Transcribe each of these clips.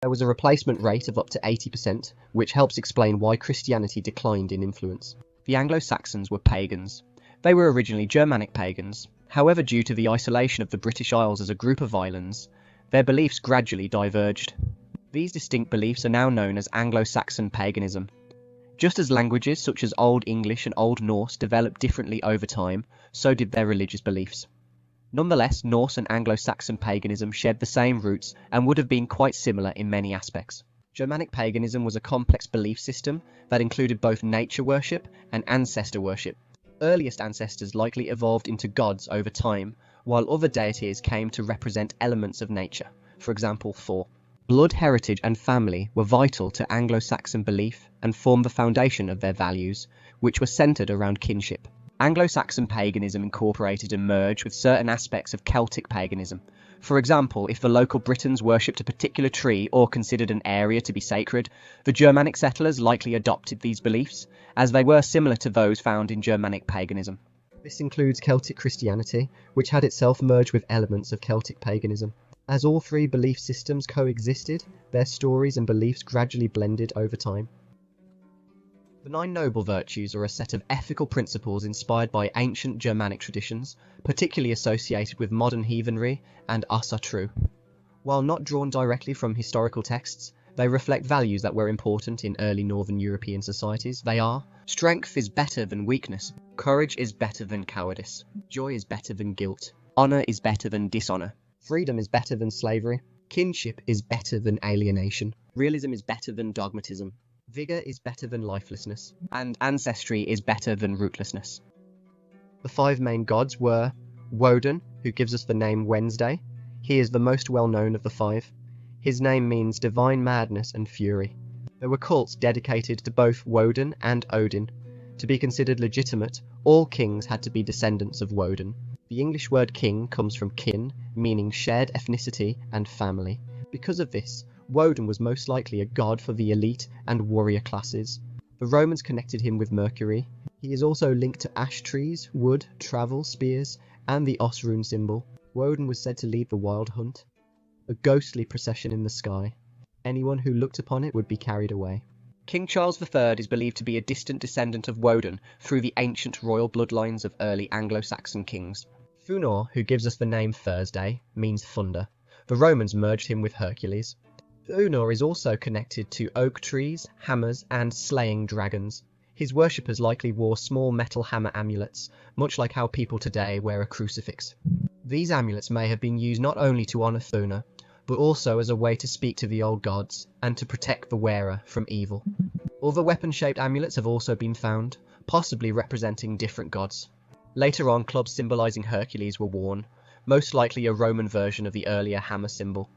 There was a replacement rate of up to 80%, which helps explain why Christianity declined in influence. The Anglo-Saxons were pagans. They were originally Germanic pagans. However, due to the isolation of the British Isles as a group of islands, their beliefs gradually diverged. These distinct beliefs are now known as Anglo-Saxon Paganism. Just as languages such as Old English and Old Norse developed differently over time, so did their religious beliefs. Nonetheless, Norse and Anglo-Saxon paganism shared the same roots and would have been quite similar in many aspects. Germanic paganism was a complex belief system that included both nature worship and ancestor worship. Earliest ancestors likely evolved into gods over time, while other deities came to represent elements of nature, for example, Thor. Blood heritage and family were vital to Anglo-Saxon belief and formed the foundation of their values, which were centered around kinship. Anglo-Saxon paganism incorporated and merged with certain aspects of Celtic paganism. For example, if the local Britons worshipped a particular tree or considered an area to be sacred, the Germanic settlers likely adopted these beliefs, as they were similar to those found in Germanic paganism. This includes Celtic Christianity, which had itself merged with elements of Celtic paganism. As all three belief systems coexisted, their stories and beliefs gradually blended over time. The Nine Noble Virtues are a set of ethical principles inspired by ancient Germanic traditions, particularly associated with modern heathenry and us are true. While not drawn directly from historical texts, they reflect values that were important in early Northern European societies. They are: strength is better than weakness, courage is better than cowardice, joy is better than guilt, honor is better than dishonor, freedom is better than slavery, kinship is better than alienation, realism is better than dogmatism, vigor is better than lifelessness, and ancestry is better than rootlessness. The five main gods were Woden, who gives us the name Wednesday. He is the most well-known of the five. His name means divine madness and fury. There were cults dedicated to both Woden and Odin. To be considered legitimate, all kings had to be descendants of Woden. The English word king comes from kin, meaning shared ethnicity and family. Because of this, Woden was most likely a god for the elite and warrior classes. The Romans connected him with Mercury. He is also linked to ash trees, wood, travel, spears, and the Os rune symbol. Woden was said to lead the wild hunt, a ghostly procession in the sky. Anyone who looked upon it would be carried away. King Charles III is believed to be a distant descendant of Woden through the ancient royal bloodlines of early Anglo-Saxon kings. Thunor, who gives us the name Thursday, means thunder. The Romans merged him with Hercules. Thunor is also connected to oak trees, hammers, and slaying dragons. His worshippers likely wore small metal hammer amulets, much like how people today wear a crucifix. These amulets may have been used not only to honour Thunor, but also as a way to speak to the old gods and to protect the wearer from evil. Other weapon-shaped amulets have also been found, possibly representing different gods. Later on, clubs symbolising Hercules were worn, most likely a Roman version of the earlier hammer symbol.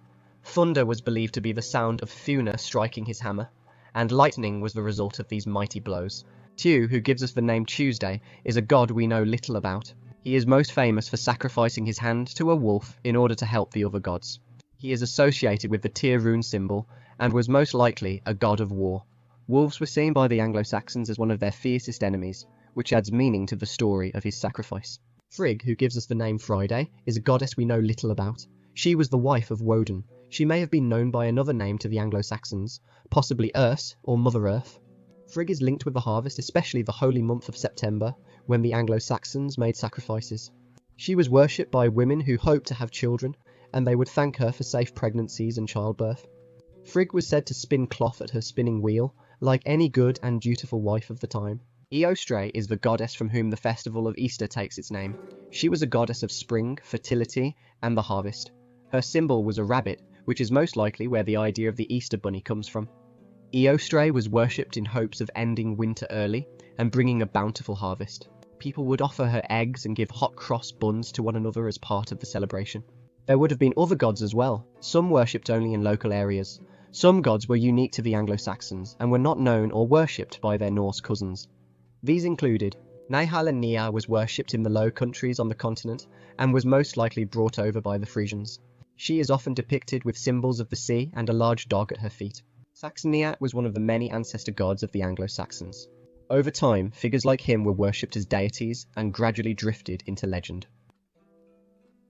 Thunder was believed to be the sound of Thunor striking his hammer, and lightning was the result of these mighty blows. Tiw, who gives us the name Tuesday, is a god we know little about. He is most famous for sacrificing his hand to a wolf in order to help the other gods. He is associated with the Tyr rune symbol, and was most likely a god of war. Wolves were seen by the Anglo-Saxons as one of their fiercest enemies, which adds meaning to the story of his sacrifice. Frigg, who gives us the name Friday, is a goddess we know little about. She was the wife of Woden. She may have been known by another name to the Anglo-Saxons, possibly Urs or Mother Earth. Frigg is linked with the harvest, especially the holy month of September, when the Anglo-Saxons made sacrifices. She was worshipped by women who hoped to have children, and they would thank her for safe pregnancies and childbirth. Frigg was said to spin cloth at her spinning wheel, like any good and dutiful wife of the time. Eostre is the goddess from whom the festival of Easter takes its name. She was a goddess of spring, fertility, and the harvest. Her symbol was a rabbit, which is most likely where the idea of the Easter bunny comes from. Eostre was worshipped in hopes of ending winter early and bringing a bountiful harvest. People would offer her eggs and give hot cross buns to one another as part of the celebration. There would have been other gods as well, some worshipped only in local areas. Some gods were unique to the Anglo-Saxons and were not known or worshipped by their Norse cousins. These included Nihal and Nia was worshipped in the Low Countries on the continent and was most likely brought over by the Frisians. She is often depicted with symbols of the sea and a large dog at her feet. Saxonia was one of the many ancestor gods of the Anglo-Saxons. Over time, figures like him were worshipped as deities and gradually drifted into legend.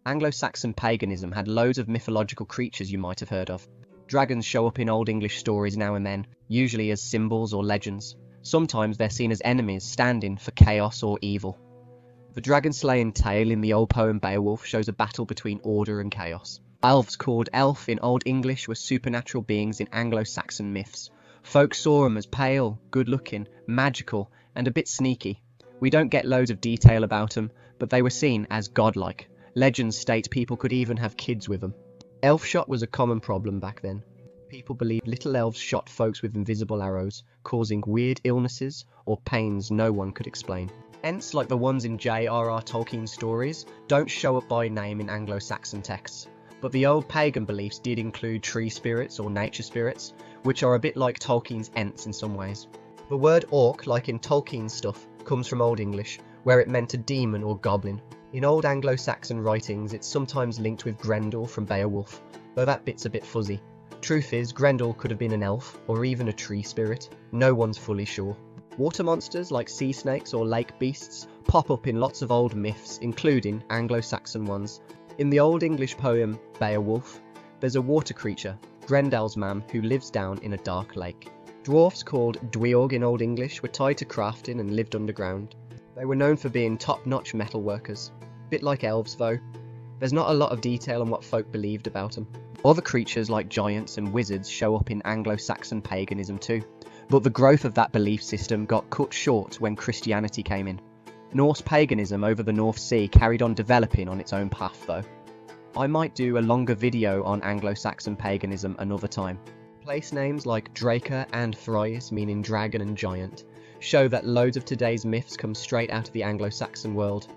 Anglo-Saxon paganism had loads of mythological creatures you might have heard of. Dragons show up in Old English stories now and then, usually as symbols or legends. Sometimes they're seen as enemies standing for chaos or evil. The dragon-slaying tale in the old poem Beowulf shows a battle between order and chaos. Elves called elf in Old English were supernatural beings in Anglo-Saxon myths. Folk saw them as pale, good-looking, magical, and a bit sneaky. We don't get loads of detail about them, but they were seen as godlike. Legends state people could even have kids with them. Elf shot was a common problem back then. People believed little elves shot folks with invisible arrows, causing weird illnesses or pains no one could explain. Ents, like the ones in J.R.R. Tolkien's stories, don't show up by name in Anglo-Saxon texts, but the old pagan beliefs did include tree spirits or nature spirits, which are a bit like Tolkien's Ents in some ways. The word orc, like in Tolkien's stuff, comes from Old English, where it meant a demon or goblin. In old Anglo-Saxon writings, it's sometimes linked with Grendel from Beowulf, though that bit's a bit fuzzy. Truth is, Grendel could have been an elf, or even a tree spirit. No one's fully sure. Water monsters like sea snakes or lake beasts pop up in lots of old myths, including Anglo-Saxon ones. In the Old English poem Beowulf, there's a water creature, Grendel's man, who lives down in a dark lake. Dwarfs, called dweorg in Old English, were tied to crafting and lived underground. They were known for being top-notch metal workers. Bit like elves though. There's not a lot of detail on what folk believed about them. Other creatures like giants and wizards show up in Anglo-Saxon paganism too, but the growth of that belief system got cut short when Christianity came in. Norse paganism over the North Sea carried on developing on its own path though. I might do a longer video on Anglo-Saxon paganism another time. Place names like Draca and Thrias, meaning dragon and giant, show that loads of today's myths come straight out of the Anglo-Saxon world.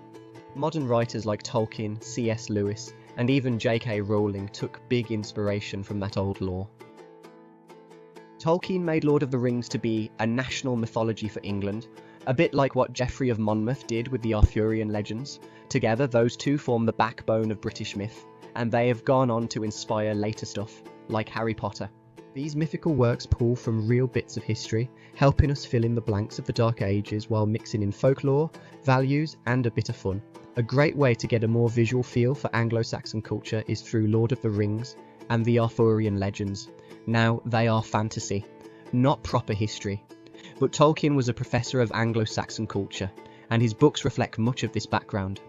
Modern writers like Tolkien, C.S. Lewis, and even J.K. Rowling took big inspiration from that old lore. Tolkien made Lord of the Rings to be a national mythology for England, a bit like what Geoffrey of Monmouth did with the Arthurian legends. Together, those two form the backbone of British myth, and they have gone on to inspire later stuff, like Harry Potter. These mythical works pull from real bits of history, helping us fill in the blanks of the Dark Ages while mixing in folklore, values, and a bit of fun. A great way to get a more visual feel for Anglo-Saxon culture is through Lord of the Rings and the Arthurian legends. Now, they are fantasy, not proper history. But Tolkien was a professor of Anglo-Saxon culture, and his books reflect much of this background.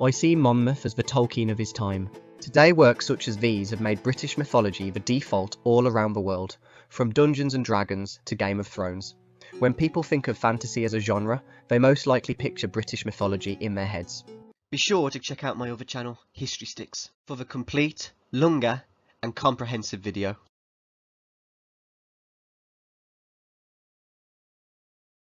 I see Monmouth as the Tolkien of his time. Today, works such as these have made British mythology the default all around the world, from Dungeons and Dragons to Game of Thrones. When people think of fantasy as a genre, they most likely picture British mythology in their heads. Be sure to check out my other channel, History Sticks, for the complete, longer and comprehensive video.